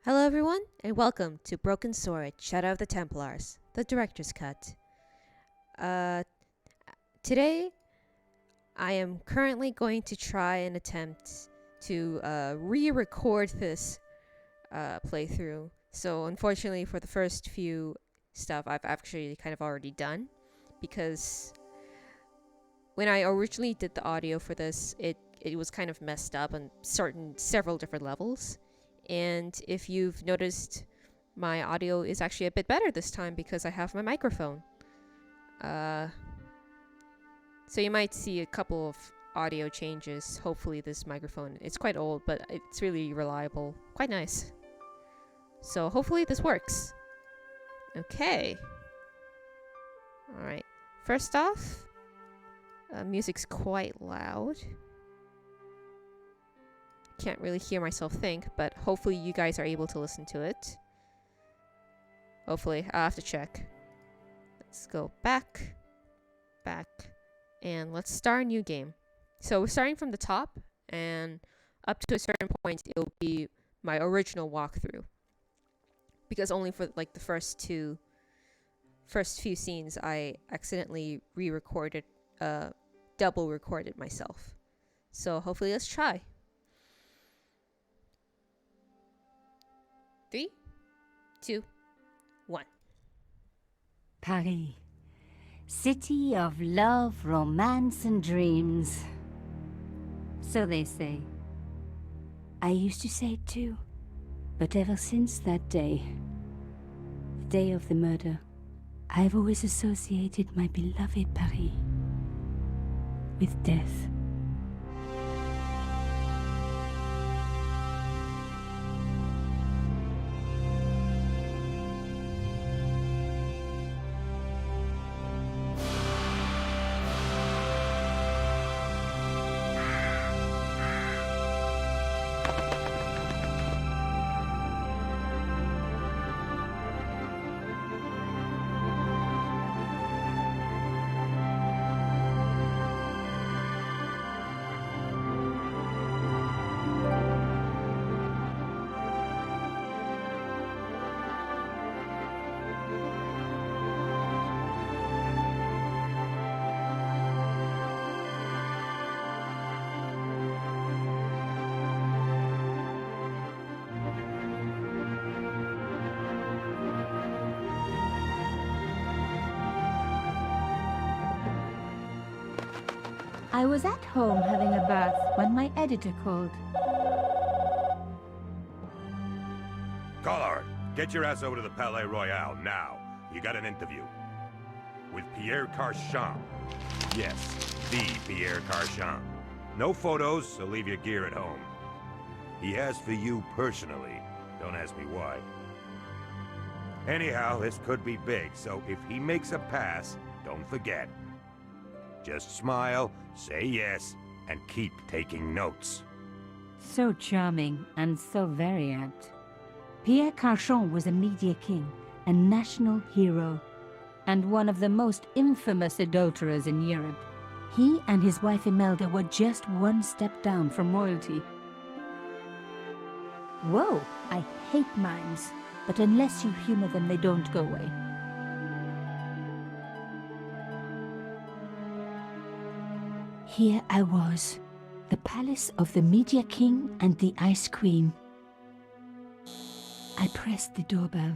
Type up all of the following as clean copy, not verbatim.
Hello everyone, and welcome to Broken Sword, Shadow of the Templars, the Director's Cut. Uh, Today, I am currently going to try and attempt to re-record this playthrough. So unfortunately for the first few stuff, I've actually kind of already done, because when I originally did the audio for this, it was kind of messed up on several different levels. And if you've noticed, my audio is actually a bit better this time because I have my microphone. So you might see a couple of audio changes. Hopefully this microphone, it's quite old, but it's really reliable. Quite nice. So hopefully this works. Okay. Alright. First off, music's quite loud. Can't really hear myself think, but hopefully you guys are able to listen to it. Hopefully. I'll have to check. Let's go back, and let's start a new game. So we're starting from the top, and up to a certain point it'll be my original walkthrough. Because only for like the first few scenes I accidentally re-recorded, double recorded myself. So hopefully let's try. 3, 2, 1. Paris, city of love, romance, and dreams. So they say. I used to say it too, but ever since that day, the day of the murder, I've always associated my beloved Paris with death. I was at home having a bath when my editor called. Collard, get your ass over to the Palais Royal now. You got an interview. With Pierre Carchon. Yes, the Pierre Carchon. No photos, so leave your gear at home. He asked for you personally. Don't ask me why. Anyhow, this could be big, so if he makes a pass, don't forget. Just smile, say yes, and keep taking notes. So charming and so very apt. Pierre Carchon was a media king, a national hero, and one of the most infamous adulterers in Europe. He and his wife Imelda were just one step down from royalty. Whoa, I hate mimes, but unless you humor them, they don't go away. Here I was, the palace of the Media King and the Ice Queen. I pressed the doorbell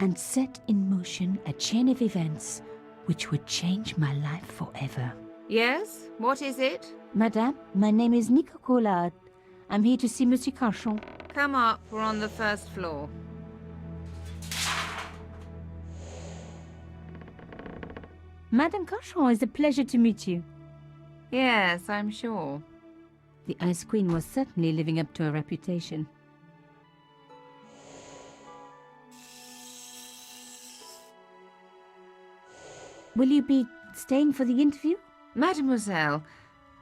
and set in motion a chain of events which would change my life forever. Yes? What is it? Madame, my name is Nico Collard. I'm here to see Monsieur Carchon. Come up, we're on the first floor. Madame Carchon, it's a pleasure to meet you. Yes, I'm sure. The Ice Queen was certainly living up to her reputation. Will you be staying for the interview? Mademoiselle,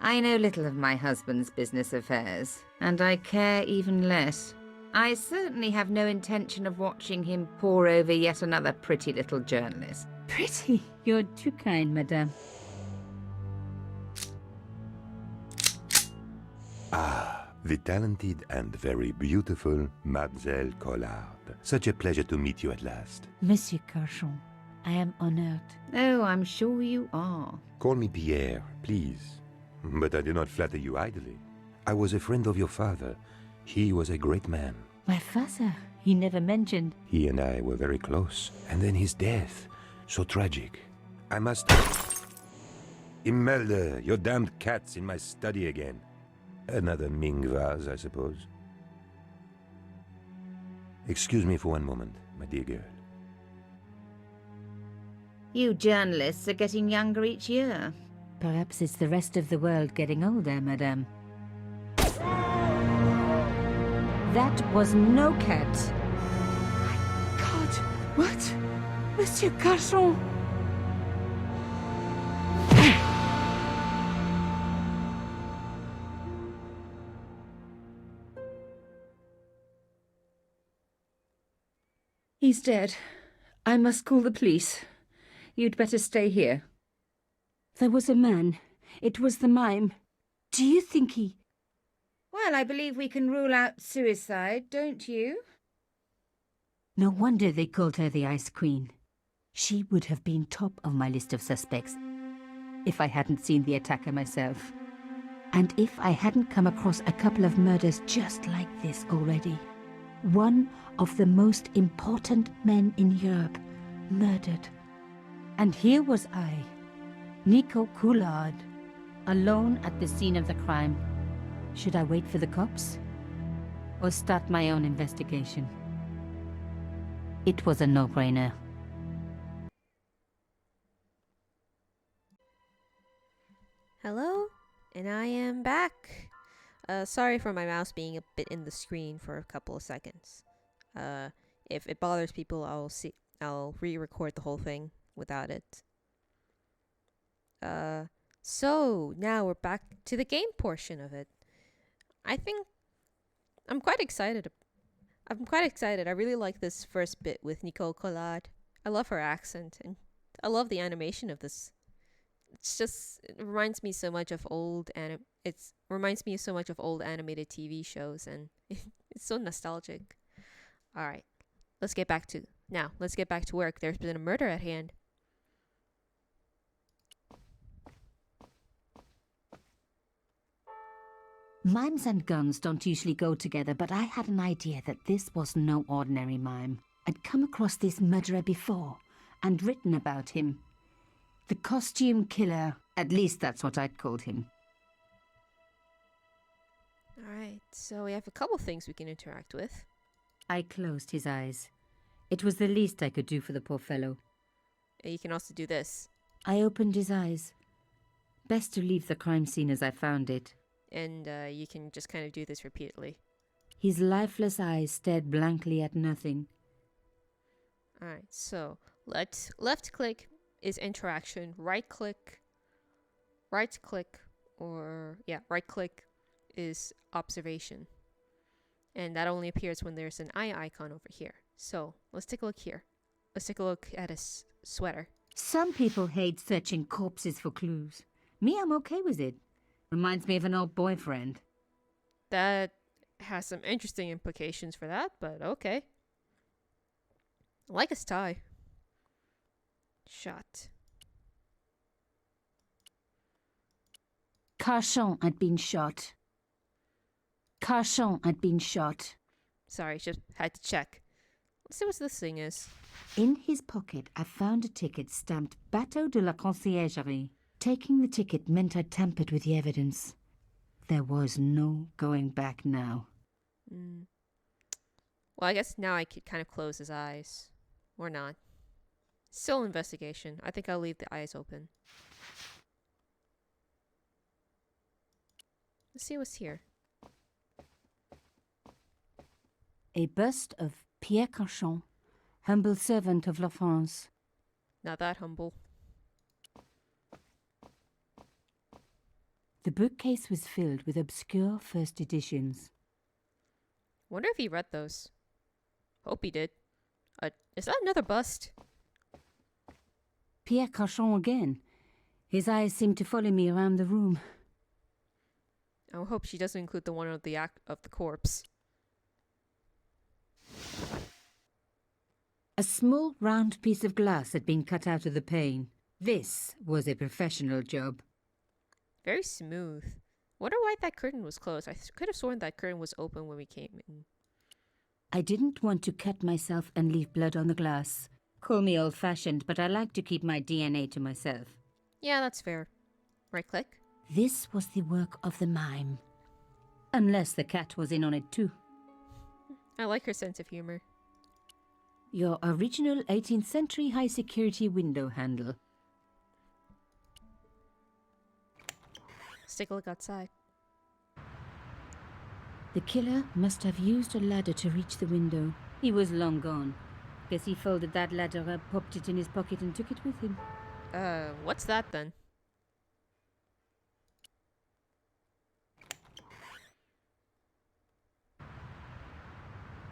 I know little of my husband's business affairs, and I care even less. I certainly have no intention of watching him pore over yet another pretty little journalist. Pretty? You're too kind, madame. The talented and very beautiful Mademoiselle Collard. Such a pleasure to meet you at last. Monsieur Carchon, I am honored. Oh, I'm sure you are. Call me Pierre, please. But I do not flatter you idly. I was a friend of your father. He was a great man. My father, he never mentioned. He and I were very close. And then his death. So tragic. I must... Imelda, your damned cat's in my study again. Another Ming vase, I suppose. Excuse me for one moment, my dear girl. You journalists are getting younger each year. Perhaps it's the rest of the world getting older, madame. That was no cat. My God, what? Monsieur Carchon! He's dead. I must call the police. You'd better stay here. There was a man. It was the mime. Do you think he... Well, I believe we can rule out suicide, don't you? No wonder they called her the Ice Queen. She would have been top of my list of suspects if I hadn't seen the attacker myself. And if I hadn't come across a couple of murders just like this already. One of the most important men in Europe murdered. And here was I, Nico Coulard, alone at the scene of the crime. Should I wait for the cops? Or start my own investigation? It was a no-brainer. Hello, and I am back. Sorry for my mouse being a bit in the screen for a couple of seconds. If it bothers people, I'll re-record the whole thing without it. So now we're back to the game portion of it. I think I'm quite excited. I really like this first bit with Nicole Collard. I love her accent, and I love the animation of this. It reminds me so much of old animated TV shows, and it's so nostalgic. All right, let's get back to work. There's been a murder at hand. Mimes and guns don't usually go together, but I had an idea that this was no ordinary mime. I'd come across this murderer before and written about him. The costume killer, at least that's what I'd called him. Alright, so we have a couple things we can interact with. I closed his eyes. It was the least I could do for the poor fellow. You can also do this. I opened his eyes. Best to leave the crime scene as I found it. And you can just kind of do this repeatedly. His lifeless eyes stared blankly at nothing. Alright, so left click is interaction, right click is observation. And that only appears when there's an eye icon over here. So let's take a look here. Let's take a look at his sweater. Some people hate searching corpses for clues. Me, I'm okay with it. Reminds me of an old boyfriend. That has some interesting implications for that, but okay. I like his tie. Shot. Carchon had been shot. Carchon had been shot. Sorry, just had to check. Let's see what this thing is. In his pocket, I found a ticket stamped Bateau de la Conciergerie. Taking the ticket meant I tampered with the evidence. There was no going back now. Well, I guess now I could kind of close his eyes. Or not. Still investigation. I think I'll leave the eyes open. Let's see what's here. A bust of Pierre Carchon, humble servant of La France. Not that humble. The bookcase was filled with obscure first editions. Wonder if he read those. Hope he did. Is that another bust? Pierre Carchon again. His eyes seemed to follow me around the room. I hope she doesn't include the one of the corpse. A small round piece of glass had been cut out of the pane. This was a professional job. Very smooth. Wonder why that curtain was closed. I could have sworn that curtain was open when we came in. I didn't want to cut myself and leave blood on the glass. Call me old-fashioned, but I like to keep my DNA to myself. Yeah, that's fair. Right click. This was the work of the mime. Unless the cat was in on it too. I like her sense of humor. Your original 18th century high-security window handle. Let's take a look outside. The killer must have used a ladder to reach the window. He was long gone. Guess he folded that ladder up, popped it in his pocket and took it with him. What's that then?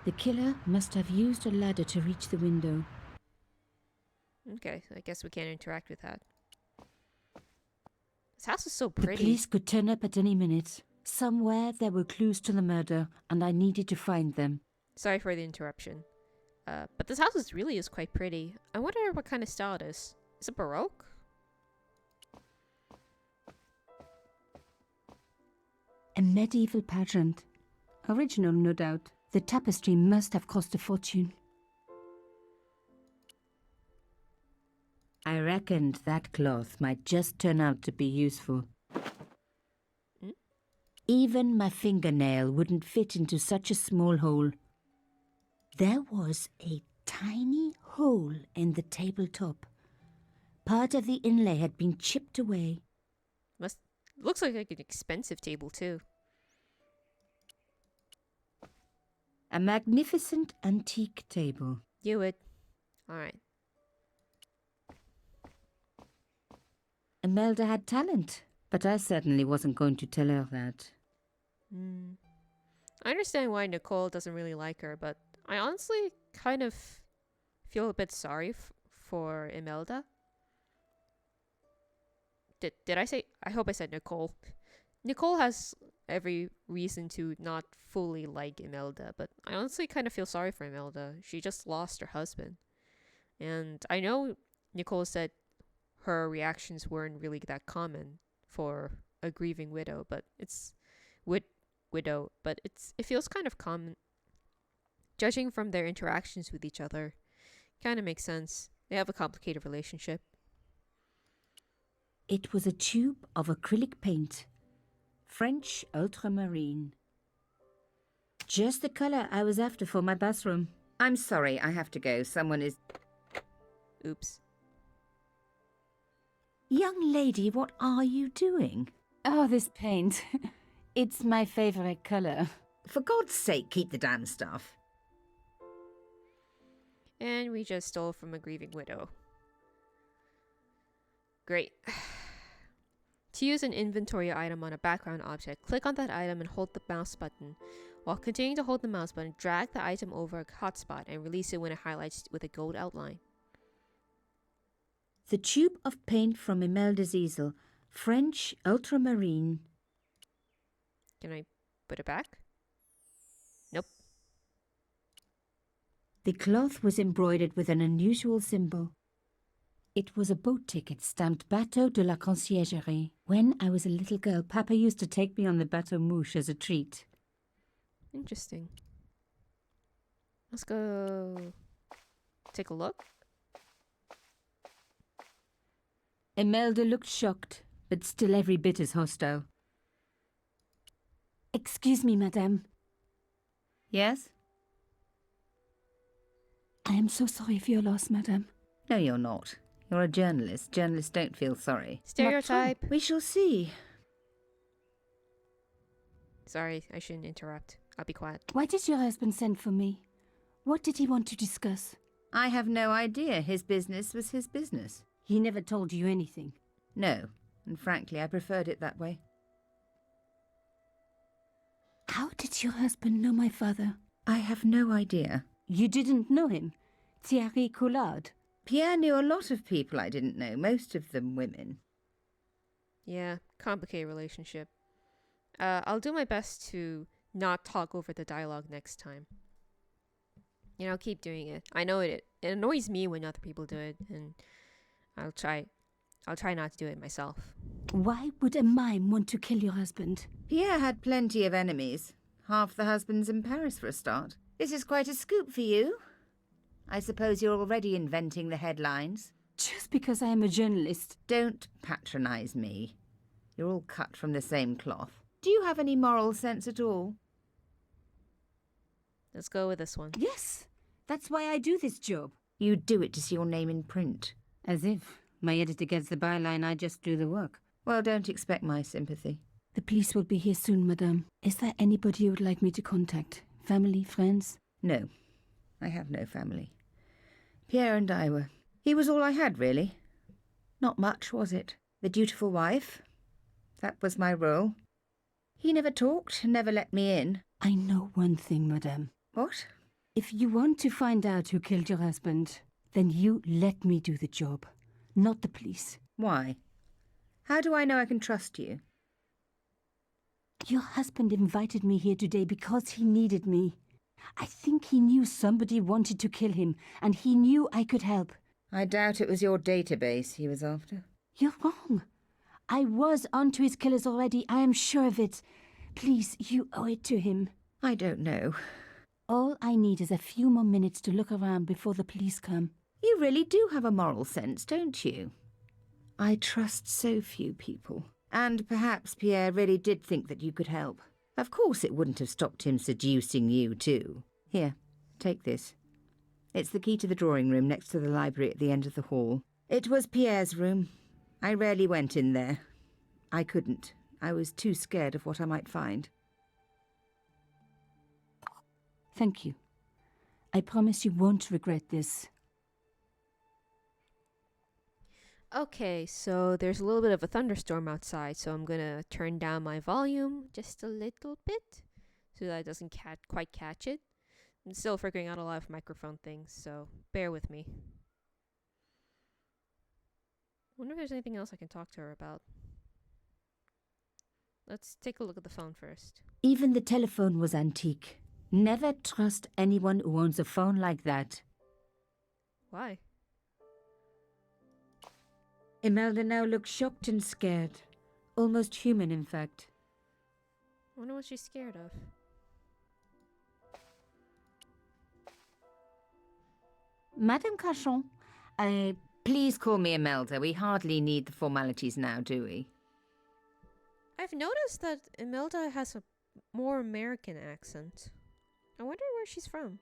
The killer must have used a ladder to reach the window. Okay, I guess we can't interact with that. This house is so The pretty. police could turn up at any minute. Somewhere there were clues to the murder, and I needed to find them. Sorry for the interruption. But this house really is quite pretty. I wonder what kind of style it is. Is it Baroque? A medieval pageant. Original, no doubt. The tapestry must have cost a fortune. I reckoned that cloth might just turn out to be useful. Even my fingernail wouldn't fit into such a small hole. There was a tiny hole in the tabletop. Part of the inlay had been chipped away. Looks like an expensive table too. A magnificent antique table. You would. Alright. Imelda had talent, but I certainly wasn't going to tell her that. I understand why Nicole doesn't really like her, but I honestly kind of feel a bit sorry for Imelda. Did I say? I hope I said Nicole. Nicole has every reason to not fully like Imelda, but I honestly kind of feel sorry for Imelda. She just lost her husband. And I know Nicole said her reactions weren't really that common for a grieving widow, but it's it feels kind of common. Judging from their interactions with each other, kind of makes sense. They have a complicated relationship. It was a tube of acrylic paint. French ultramarine. Just the color I was after for my bathroom. I'm sorry, I have to go. Someone is... Oops. Young lady, what are you doing? Oh, this paint. It's my favorite color. For God's sake, keep the damn stuff. And we just stole from a grieving widow. Great. To use an inventory item on a background object, click on that item and hold the mouse button. While continuing to hold the mouse button, drag the item over a hotspot and release it when it highlights with a gold outline. The tube of paint from Imelda's easel. French ultramarine. Can I put it back? Nope. The cloth was embroidered with an unusual symbol. It was a boat ticket stamped Bateau de la Conciergerie. When I was a little girl, Papa used to take me on the Bateau Mouche as a treat. Interesting. Let's go take a look. Imelda looked shocked, but still every bit as hostile. Excuse me, madame. Yes? I am so sorry for your loss, madame. No, you're not. You're a journalist. Journalists don't feel sorry. Stereotype. We shall see. Sorry, I shouldn't interrupt. I'll be quiet. Why did your husband send for me? What did he want to discuss? I have no idea. His business was his business. He never told you anything. No, and frankly, I preferred it that way. How did your husband know my father? I have no idea. You didn't know him? Thierry Collard? Pierre knew a lot of people I didn't know, most of them women. Yeah, complicated relationship. I'll do my best to not talk over the dialogue next time. You know, keep doing it. I know it annoys me when other people do it, and I'll try not to do it myself. Why would a mime want to kill your husband? Pierre had plenty of enemies. Half the husbands in Paris for a start. This is quite a scoop for you. I suppose you're already inventing the headlines. Just because I am a journalist. Don't patronize me. You're all cut from the same cloth. Do you have any moral sense at all? Let's go with this one. Yes, that's why I do this job. You do it to see your name in print. As if my editor gets the byline, I just do the work. Well, don't expect my sympathy. The police will be here soon, madame. Is there anybody you would like me to contact? Family, friends? No, I have no family. Pierre and I were... He was all I had, really. Not much, was it? The dutiful wife. That was my role. He never talked, never let me in. I know one thing, madame. What? If you want to find out who killed your husband, then you let me do the job, not the police. Why? How do I know I can trust you? Your husband invited me here today because he needed me. I think he knew somebody wanted to kill him, and he knew I could help. I doubt it was your database he was after. You're wrong. I was onto his killers already, I am sure of it. Please, you owe it to him. I don't know. All I need is a few more minutes to look around before the police come. You really do have a moral sense, don't you? I trust so few people. And perhaps Pierre really did think that you could help. Of course it wouldn't have stopped him seducing you too. Here, take this. It's the key to the drawing room next to the library at the end of the hall. It was Pierre's room. I rarely went in there. I couldn't. I was too scared of what I might find. Thank you. I promise you won't regret this. Okay, so there's a little bit of a thunderstorm outside, so I'm gonna turn down my volume just a little bit so that it doesn't quite catch it. I'm still figuring out a lot of microphone things, so bear with me. Wonder if there's anything else I can talk to her about. Let's take a look at the phone first. Even the telephone was antique. Never trust anyone who owns a phone like that. Why? Imelda now looks shocked and scared. Almost human, in fact. I wonder what she's scared of. Madame Cachon, Please call me Imelda. We hardly need the formalities now, do we? I've noticed that Imelda has a more American accent. I wonder where she's from.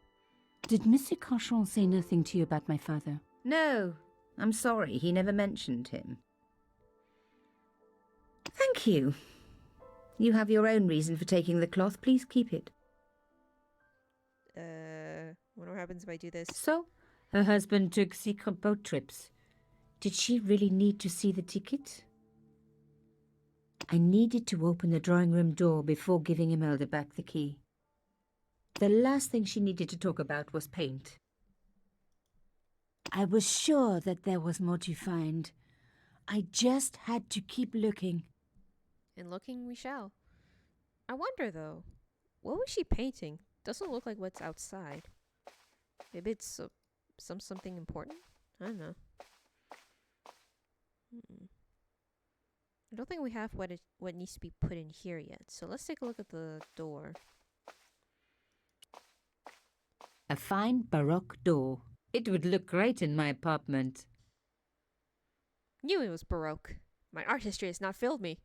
Did Monsieur Cachon say nothing to you about my father? No, I'm sorry. He never mentioned him. Thank you. You have your own reason for taking the cloth. Please keep it. Wonder what happens if I do this. So, her husband took secret boat trips. Did she really need to see the ticket? I needed to open the drawing room door before giving Imelda back the key. The last thing she needed to talk about was paint. I was sure that there was more to find. I just had to keep looking. And looking we shall. I wonder though, what was she painting? Doesn't look like what's outside. Maybe it's something important? I don't know. I don't think we have what needs to be put in here yet. So let's take a look at the door. A fine Baroque door. It would look great in my apartment. Knew it was Baroque. My art history has not failed me.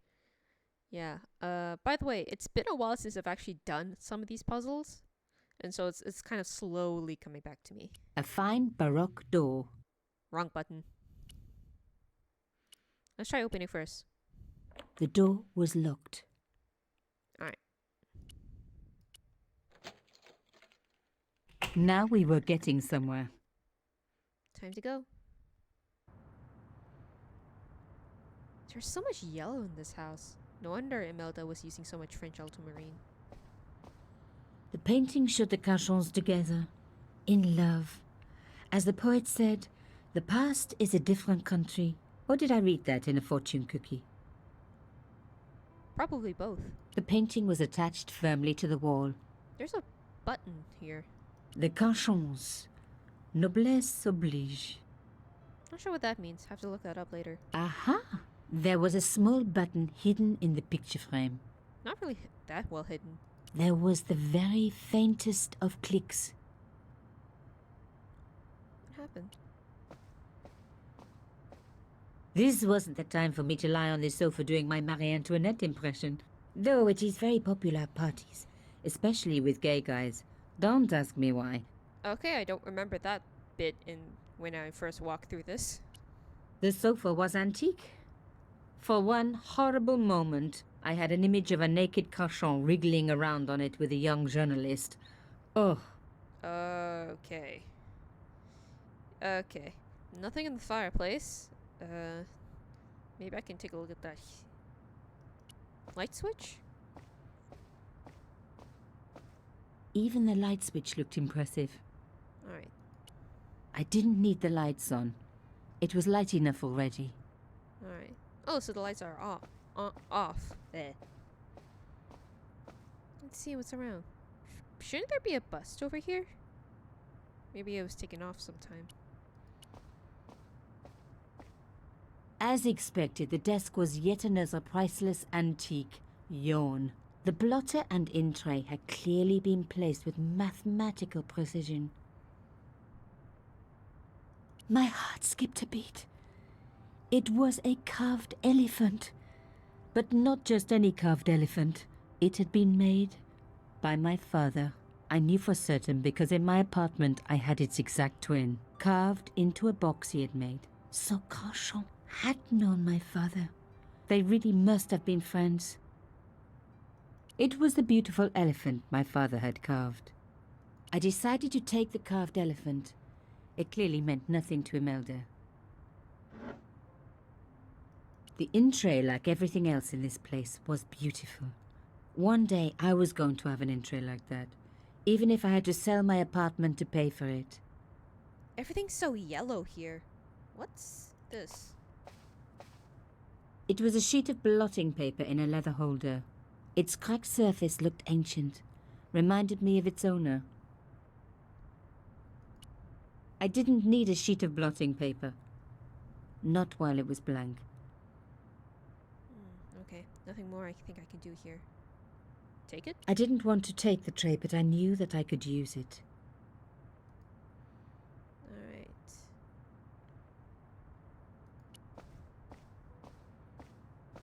Yeah. By the way, it's been a while since I've actually done some of these puzzles. And so it's kind of slowly coming back to me. A fine Baroque door. Wrong button. Let's try opening first. The door was locked. Alright. Now we were getting somewhere. Time to go. There's so much yellow in this house. No wonder Imelda was using so much French ultramarine. The painting showed the Cachons together, in love. As the poet said, the past is a different country. Or did I read that in a fortune cookie? Probably both. The painting was attached firmly to the wall. There's a button here. The Cachons. Noblesse oblige. Not sure what that means. Have to look that up later. Aha! There was a small button hidden in the picture frame. Not really that well hidden. There was the very faintest of clicks. What happened? This wasn't the time for me to lie on the sofa doing my Marie Antoinette impression. Though it is very popular at parties, especially with gay guys. Don't ask me why. Okay, I don't remember that bit in when I first walked through this. The sofa was antique. For one horrible moment, I had an image of a naked Cachon wriggling around on it with a young journalist. Oh, Okay. Okay. Nothing in the fireplace. Maybe I can take a look at that light switch? even the light switch looked impressive. Alright. I didn't need the lights on. It was light enough already. Alright. Oh, so the lights are off. Off. There. Let's see what's around. Shouldn't there be a bust over here? Maybe it was taken off sometime. As expected, the desk was yet another priceless antique. Yawn. The blotter and in tray had clearly been placed with mathematical precision. My heart skipped a beat. It was a carved elephant. But not just any carved elephant. It had been made by my father. I knew for certain because in my apartment I had its exact twin, carved into a box he had made. So Cauchon had known my father. They really must have been friends. It was the beautiful elephant my father had carved. I decided to take the carved elephant. It clearly meant nothing to Imelda. The in-tray, like everything else in this place, was beautiful. One day I was going to have an in-tray like that, even if I had to sell my apartment to pay for it. Everything's so yellow here. What's this? It was a sheet of blotting paper in a leather holder. Its cracked surface looked ancient, reminded me of its owner. I didn't need a sheet of blotting paper. Not while it was blank. Okay, nothing more I think I can do here. Take it? I didn't want to take the tray, but I knew that I could use it.